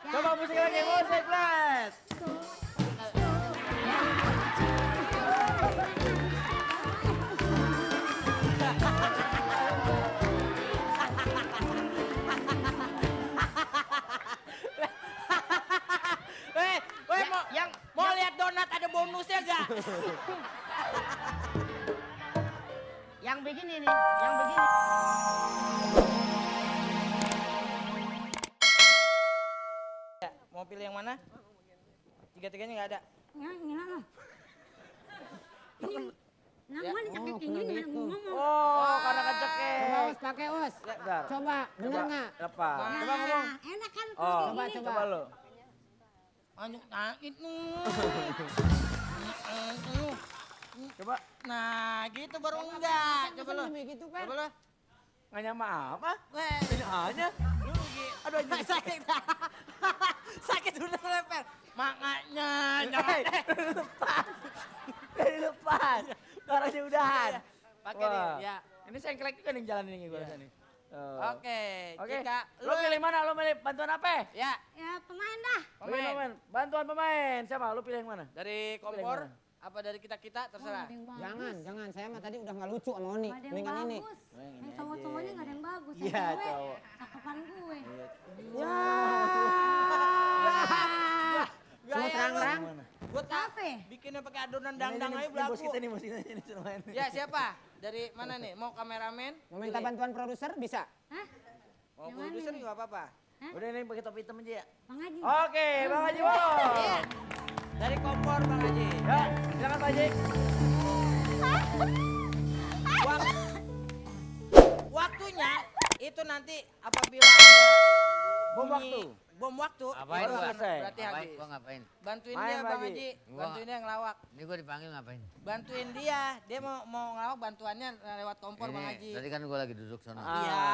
Coba musik lagi, musik plus. Mau lihat donat ada bonusnya gak? Yang begini nih, yang begini. Mau pilih yang mana? Tiga-tiganya nggak ada. Nama dicekek ini ngomong. Oh, karena kecekek. Coba us pakai us. Ya, bentar. Coba, bener nggak? Apa? Coba ngomong. Enak kan Oh, kalau coba, gini. coba lo. Anjuk nangit nih. Coba. Nah, gitu baru enggak. Coba lo. Gitu, Pak. Coba lo. Nggak nyama apa? Weh, Ini hanya. lu lagi. Aduh, anjing sakit. Sakit udah leper. Makanya. Lepas. Dari lepas. Karena udahan. Pakai nih, ya. Ini sengklek juga nih jalan ini gue rasa nih. Oke, Oke. jika Lo pilih mana? Lo pilih bantuan apa? Ya, Ya pemain dah. pemain. Bantuan pemain. Siapa? Lo pilih yang mana? Dari Pilih kompor mana? apa dari kita-kita terserah. Ada yang bagus. Jangan. Saya mah tadi udah nggak lucu sama Oni. Nggak ada yang Mendingan ini. bagus. yang ini Yang cowok-cowoknya nggak ada yang bagus. Yang Iya, cewek, cowok. cakepan gue. Ya. Semua Gaya terang-terang. Mana? Buat Apa? bikinnya pakai adonan Ini dangdang aja bos belagu. kita nih, bos kita ini suruh main. Ya, siapa? Dari mana nih? Mau kameramen? Mau minta Pilih. bantuan produser bisa? Hah? Mau Yang produser mana juga apa-apa. Udah ini pakai topi hitam aja ya. Bang Haji. Oke, Bang Haji. Wow. Iya. Dari kompor Bang Haji. Ya, silakan Pak Haji. Waktunya itu nanti apabila ada Bom bunyi waktu. Bom waktu. Ngapain baru gua? selesai. Berarti Ngapain? habis. Gua ngapain? Bantuin Main, dia Pak Bang Haji. Haji. Gua- Bantuin dia ngelawak. Ini gua dipanggil ngapain? Bantuin dia. Dia mau ngelawak bantuannya lewat kompor Bang Haji. Tadi kan gua lagi duduk sana. Iya.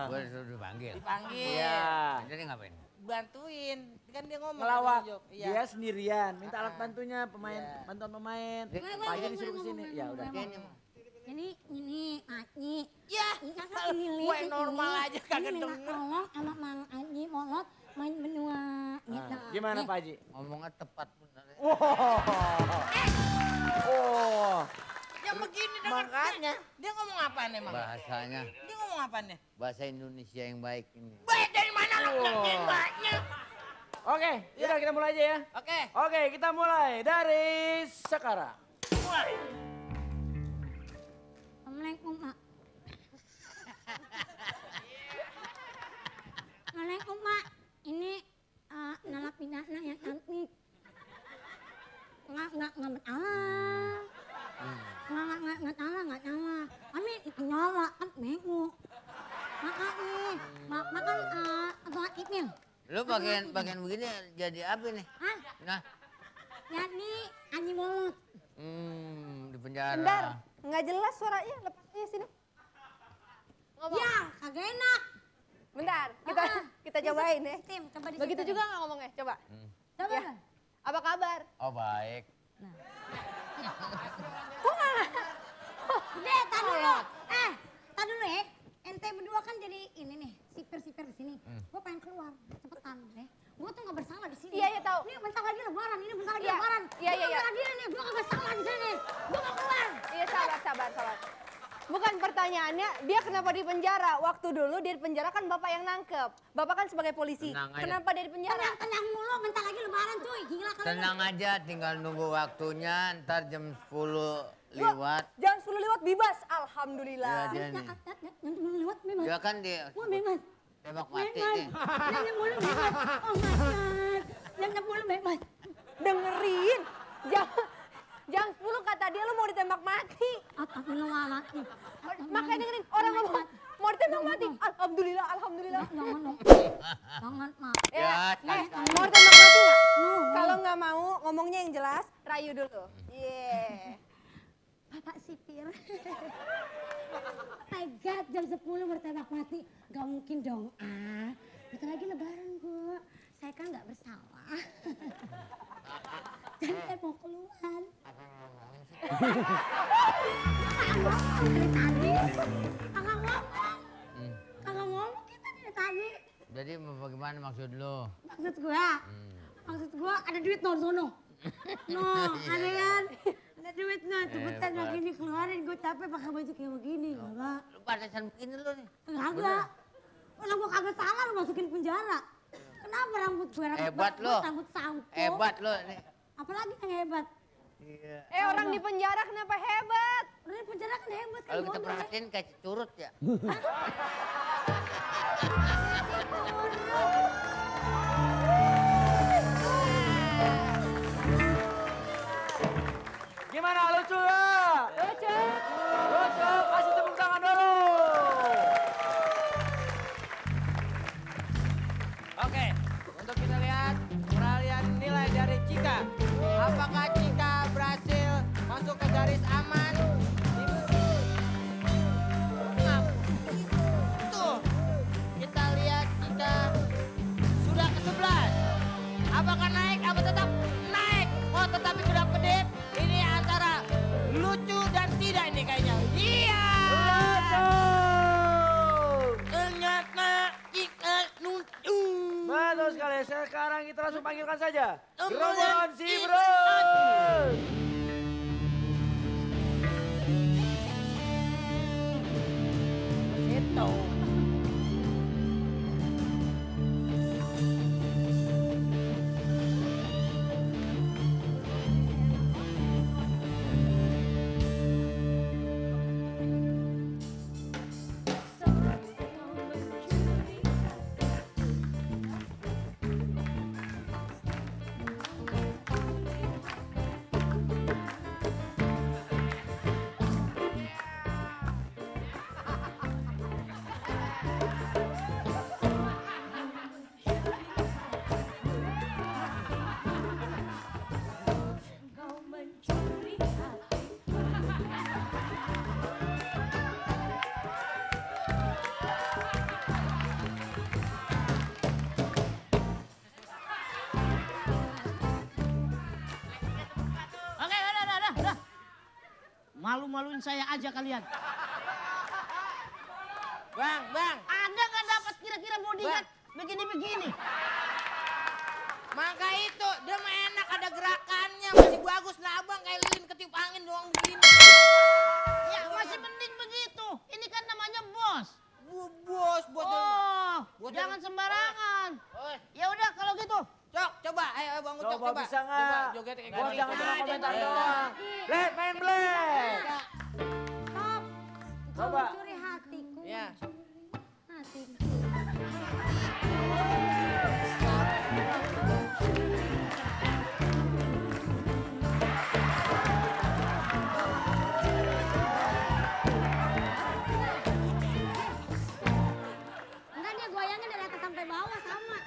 Gua disuruh dipanggil. Dipanggil. Iya. Jadi ngapain? Bantuin. Kan dia ngomong. Ngelawak. nunjuk. Iya. Dia sendirian. Minta alat bantunya pemain, Iya. bantuan pemain. Dia- Pak Haji disuruh ke sini. Ya udah. Ini, Aji. Ya, gue normal aja kagak Ini minta denger. tolong sama Mang Aji molot main benua. Gitu. Gimana Nih, Pak Haji? Ngomongnya tepat benar. Oh. Yang begini dengan Makanya. dia ngomong apa nih, Mang? Bahasanya Dia ngomong apa nih? bahasa Indonesia yang baik ini. Baik dari mana lo ngertiin banyak? Oke, yaudah kita mulai aja ya. Oke. Oke, kita mulai dari sekarang. Mulai. Assalamualaikum, Mak. Assalamualaikum, Mak. Ini narapidana yang cantik. Nggak bersalah. Nggak salah. Kami penyawa kan bego. Makanya, makan ketua tipnya. Lu bagian begini jadi apa nih? Hah? Nah, Jadi Aji Bolot. di penjara. Bentar, nggak jelas suaranya. Lepasnya sini. Ngomong. Ya, kagak enak. Bentar, Ah, kita cobain ya. Tim, coba di Begitu situ. juga nggak ngomongnya? Coba. Coba. Ya. Apa kabar? Oh baik. Deh, tar dulu. Tar dulu ya. Ente berdua kan jadi ini nih, sipir-sipir di sini. Gue pengen keluar, cepetan deh. Gue tuh gak bersalah di sini. Iya, tahu. Ini bentar lagi lebaran, ini bentar lagi Iya. lebaran. Iya. Bentar lagi nih, gue gak bersalah di sini. Gue mau keluar. Iya, sabar. Bukan pertanyaannya, dia kenapa di penjara? Waktu dulu dia di penjara kan bapak yang nangkep. Bapak kan sebagai polisi. Tenang aja. Kenapa dia di penjara? Tenang mulu, bentar lagi lebaran cuy. Gila kalian. Tenang aja, tinggal nunggu waktunya. Ntar jam 10 lewat. Jam 10 lewat bebas, alhamdulillah. Ya dia nih. Nanti mau lewat bebas. Dia kan dia Gue bebas. tembak mati Bebas. nih. Jangan mulu bebas. Oh my God. Jangan mulu bebas. Dengerin. Jam 10 kata dia lu mau ditembak mati. Astagfirullahaladzim. Makanya dengerin, orang ngomong mau ditembak mati. Alhamdulillah. Jangan dong. Jangan, Mak. Ya, Mau ditembak mati nggak? No. Kalau nggak mau, ngomongnya yang jelas, rayu dulu. Yeah. Bapak sipir. Pegat jam 10 bertembak mati. Gak mungkin dong. Bentar lagi lebaran, Bu. Saya kan gak bersalah. Jadi saya mau keluar. Dari tadi. Kakak ngomong kita dari tadi. Jadi bagaimana maksud lu? Maksud gua ada duit no sono. No, ada kan? Ada duit no, cepetan Hebat. lagi nih keluarin. Gue capek pakai baju kayak begini, enggak. Lu pantesan begini lu nih. Enggak. Orang gua kagak salah lu masukin penjara. Kenapa rambut gue rambut Hebat bagus, lo. rambut sampo? Hebat lu nih. Apalagi yang hebat? Iya. Orang di penjara kenapa hebat? Orang di penjara kan hebat kan Kalau kita bodoh. perhatiin kayak curut ya. Gimana, lucu gak? Lucu. Lucu, kasih tepuk tangan dulu. Oke, untuk kita lihat peralihan nilai dari Cika. Apakah Cika berhasil masuk ke garis aman? Tuh, kita lihat Cika sudah ke 11. Apakah naik? Apa tetap naik? Oh, tetapi kedap-kedip. Ini antara lucu dan tidak ini kayaknya. Iya. Lucu. Ternyata Cika lucu. Betul sekali, sekarang kita langsung panggilkan saja. Gerombolan Gerombolan si Sibrus. Itu. Oke, udah. Malu-maluin saya aja kalian. Bang. Ada nggak dapat kira-kira bodyguard begini-begini? Maka itu, dia mah enak ada gerakannya, masih bagus. Nah abang kayak lilin ketiup angin doang begini. Ya masih mending begitu. Ini kan namanya bos. Bos. Oh, Buat jangan yang- sembarangan. Oh, Ya udah kalau gitu. Cok, coba. Ayo bang Ucok, Coba bisa nggak? Coba joget kayak Bos gini. jangan cuma Nah, komentar dia doang. Black main black. Stop. Coba. Kau mencuri hatiku. Ya. Hatiku. Enggak, dia goyangnya dari atas sampai bawah sama.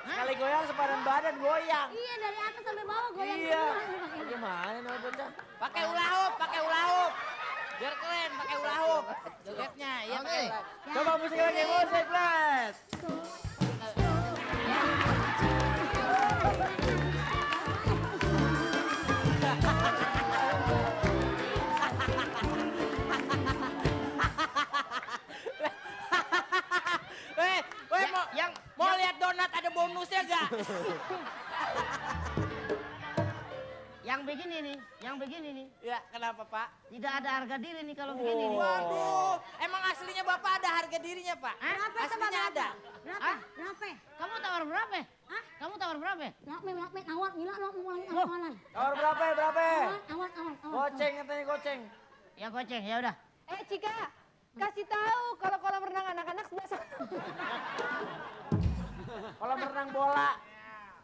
Sekali goyang sepadan badan goyang. Iya, dari atas sampai bawah goyang Iya. semua. Gimana nih bocah? Pakai hula hoop. Biar keren, pakai hula hoop. Jogetnya, iya pakai hula hoop. Coba musik lagi, musik Bless. Mau lihat donat ada bonusnya gak? Yang begini nih. Ya, kenapa Pak? Tidak ada harga diri nih kalau begini nih. Waduh, emang aslinya Bapak ada harga dirinya Pak? Berapa itu, Pak? Aslinya ada. Berapa? Hah? Berapa? Kamu tawar berapa? Hah? Kamu tawar berapa? Berapa? Nawar, gila lo mau awalan. Tawar berapa ya, berapa? Awal. Goceng katanya goceng. Ya goceng, ya udah. Cika, kasih tahu kalau kolam renang anak-anak sebelah sana. Kolam renang bola.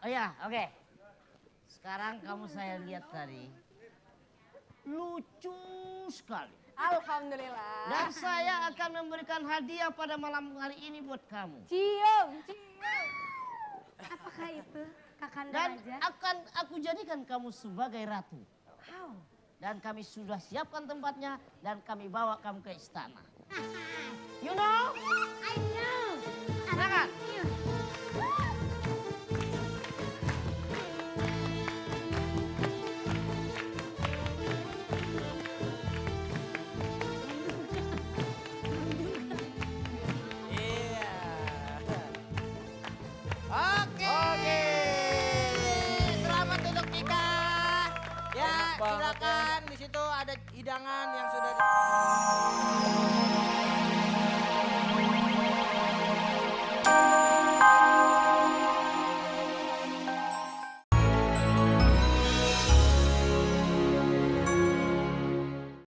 Oh ya, oke. Sekarang kamu saya lihat tadi. Lucu sekali. Alhamdulillah. Dan saya akan memberikan hadiah pada malam hari ini buat kamu. Cium. Apakah itu Kakanda Dan Raja? akan aku jadikan kamu sebagai ratu. How? Dan kami sudah siapkan tempatnya dan kami bawa kamu ke istana. You know? I know. Silakan. Iya. Oke. ada hidangan yang sudah di...